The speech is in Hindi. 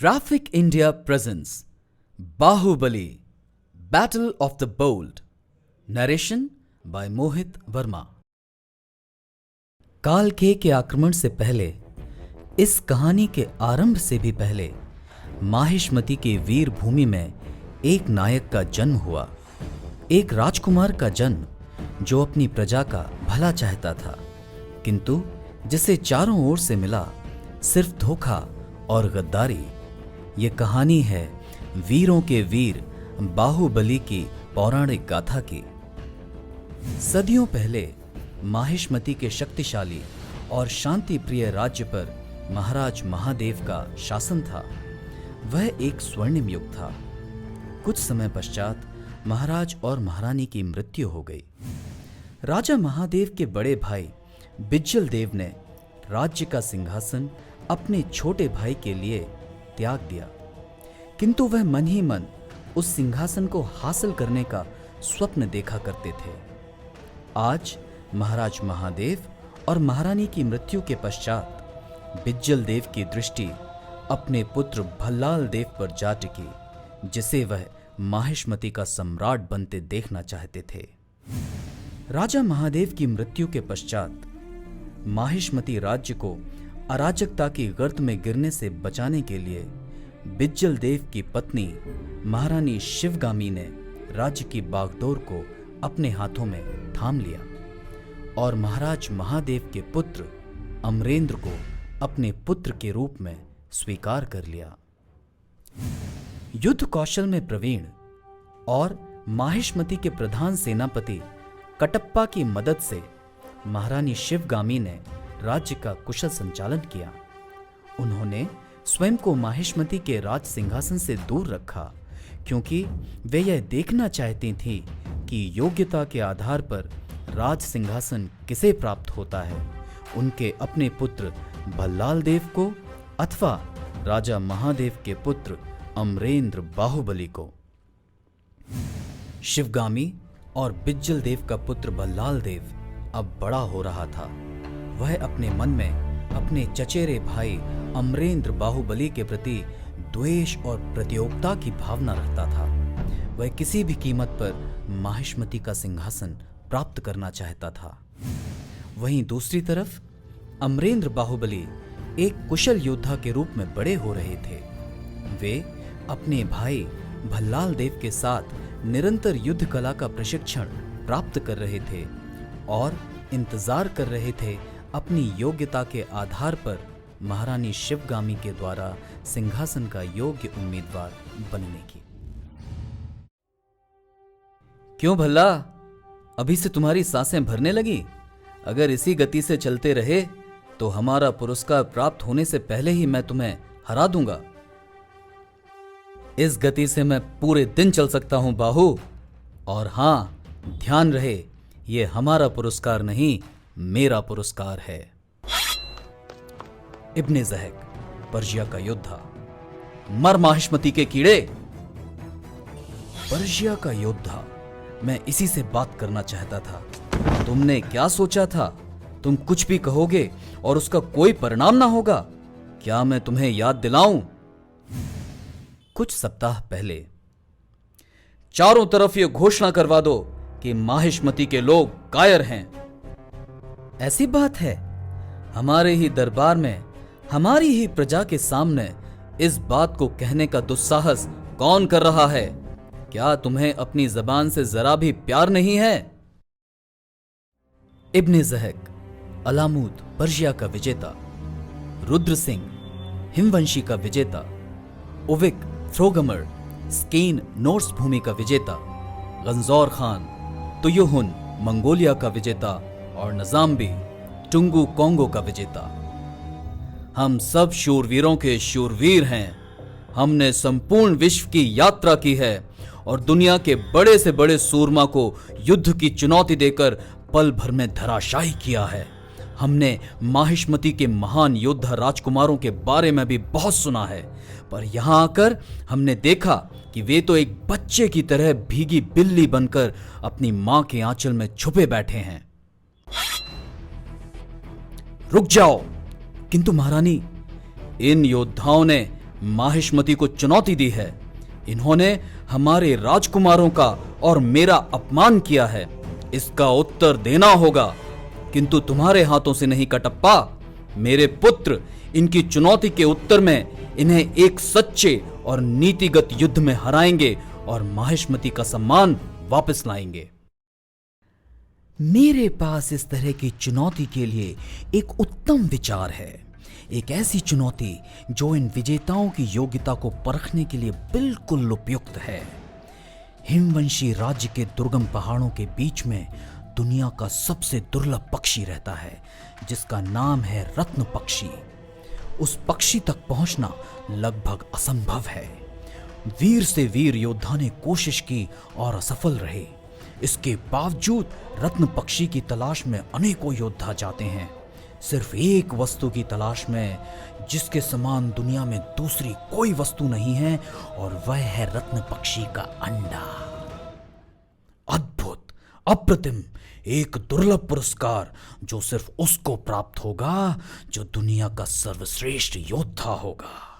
Graphic India presents Bahubali Battle of the Bold. Narration by Mohit Verma. कालके के आक्रमण से पहले, इस कहानी के आरंभ से भी पहले, माहिष्मति के वीर भूमि में एक नायक का जन्म हुआ। एक राजकुमार का जन्म जो अपनी प्रजा का भला चाहता था, किंतु जिसे चारों ओर से मिला सिर्फ धोखा और गद्दारी। ये कहानी है वीरों के वीर बाहुबली की पौराणिक गाथा की। सदियों पहले माहिष्मति के शक्तिशाली और शांति प्रिय राज्य पर महाराज महादेव का शासन था। वह एक स्वर्णिम युग था। कुछ समय पश्चात महाराज और महारानी की मृत्यु हो गई। राजा महादेव के बड़े भाई बिज्जल देव ने राज्य का सिंहासन अपने छोटे भाई के लिए त्याग दिया, किंतु वह मन ही मन उस सिंहासन को हासिल करने का स्वप्न देखा करते थे। आज महाराज महादेव और महारानी की मृत्यु के पश्चात बिज्जल देव की दृष्टि अपने पुत्र भल्लाल देव पर जा टिकी, जिसे वह माहिष्मति का सम्राट बनते देखना चाहते थे। राजा महादेव की मृत्यु के पश्चात माहिष्मति राज्य को अराजकता की गर्त में गिरने से बचाने के लिए बिज्जल देव की पत्नी महारानी शिवगामी ने राज्य की बागडोर को अपने हाथों में थाम लिया और महाराज महादेव के पुत्र अमरेंद्र को अपने पुत्र के रूप में स्वीकार कर लिया। युद्ध कौशल में प्रवीण और माहिष्मति के प्रधान सेनापति कटप्पा की मदद से महारानी शिवगामी ने राज्य का कुशल संचालन किया। उन्होंने स्वयं को माहिष्मति के राज सिंहासन से दूर रखा, क्योंकि वे यह देखना चाहती थीं कि योग्यता के आधार पर राज सिंहासन किसे प्राप्त होता है, उनके अपने पुत्र भल्लाल देव को अथवा राजा महादेव के पुत्र अमरेंद्र बाहुबली को। शिवगामी और बिज्जल देव का पुत्र भल्लाल देव अब बड़ा हो रहा था। वह अपने मन में अपने चचेरे भाई अमरेंद्र बाहुबली के प्रति द्वेष और प्रतियोगिता की भावना रखता था। वह किसी भी कीमत पर माहिष्मति का सिंहासन प्राप्त करना चाहता था। वहीं दूसरी तरफ अमरेंद्र बाहुबली एक कुशल योद्धा के रूप में बड़े हो रहे थे। वे अपने भाई भल्लाल देव के साथ निरंतर युद्ध कला का प्रशिक्षण प्राप्त कर रहे थे और इंतजार कर रहे थे अपनी योग्यता के आधार पर महारानी शिवगामी के द्वारा सिंहासन का योग्य उम्मीदवार बनने की। क्यों भल्ला, अभी से तुम्हारी सांसें भरने लगी? अगर इसी गति से चलते रहे तो हमारा पुरस्कार प्राप्त होने से पहले ही मैं तुम्हें हरा दूंगा। इस गति से मैं पूरे दिन चल सकता हूं बाहु। और हां, ध्यान रहे, यह हमारा पुरस्कार नहीं, मेरा पुरस्कार है। इब्ने ज़हक, पर्शिया का योद्धा। मर माहिष्मति के कीड़े। पर्शिया का योद्धा, मैं इसी से बात करना चाहता था। तुमने क्या सोचा था? तुम कुछ भी कहोगे और उसका कोई परिणाम ना होगा? क्या मैं तुम्हें याद दिलाऊं? कुछ सप्ताह पहले चारों तरफ यह घोषणा करवा दो कि माहिष्मति के लोग कायर हैं। ऐसी बात है? हमारे ही दरबार में, हमारी ही प्रजा के सामने इस बात को कहने का दुस्साहस कौन कर रहा है? क्या तुम्हें अपनी जबान से जरा भी प्यार नहीं है? इब्ने ज़हक, अलामूद पर्शिया का विजेता, रुद्र सिंह हिमवंशी का विजेता, उविक फ्रोगमर स्केन नोर्स भूमि का विजेता, गंजौर खान तुयुहुन मंगोलिया का विजेता और नजाम्बी टुंगू कोंगो का विजेता। हम सब शूरवीरों के शूरवीर हैं। हमने संपूर्ण विश्व की यात्रा की है और दुनिया के बड़े से बड़े सूरमा को युद्ध की चुनौती देकर पल भर में धराशायी किया है। हमने माहिष्मति के महान योद्धा राजकुमारों के बारे में भी बहुत सुना है, पर यहां आकर हमने देखा कि वे तो एक बच्चे की तरह भीगी बिल्ली बनकर अपनी मां के आंचल में छुपे बैठे हैं। रुक जाओ। किंतु महारानी, इन योद्धाओं ने माहिष्मति को चुनौती दी है। इन्होंने हमारे राजकुमारों का और मेरा अपमान किया है। इसका उत्तर देना होगा, किंतु तुम्हारे हाथों से नहीं कटप्पा। मेरे पुत्र इनकी चुनौती के उत्तर में इन्हें एक सच्चे और नीतिगत युद्ध में हराएंगे और माहिष्मति का सम्मान वापस लाएंगे। मेरे पास इस तरह की चुनौती के लिए एक उत्तम विचार है। एक ऐसी चुनौती जो इन विजेताओं की योग्यता को परखने के लिए बिल्कुल उपयुक्त है। हिमवंशी राज्य के दुर्गम पहाड़ों के बीच में दुनिया का सबसे दुर्लभ पक्षी रहता है, जिसका नाम है रत्न पक्षी। उस पक्षी तक पहुंचना लगभग असंभव है। वीर से वीर योद्धा ने कोशिश की और असफल रहे। इसके बावजूद रत्न पक्षी की तलाश में अनेकों योद्धा जाते हैं, सिर्फ एक वस्तु की तलाश में जिसके समान दुनिया में दूसरी कोई वस्तु नहीं है, और वह है रत्न पक्षी का अंडा। अद्भुत, अप्रतिम, एक दुर्लभ पुरस्कार जो सिर्फ उसको प्राप्त होगा जो दुनिया का सर्वश्रेष्ठ योद्धा होगा।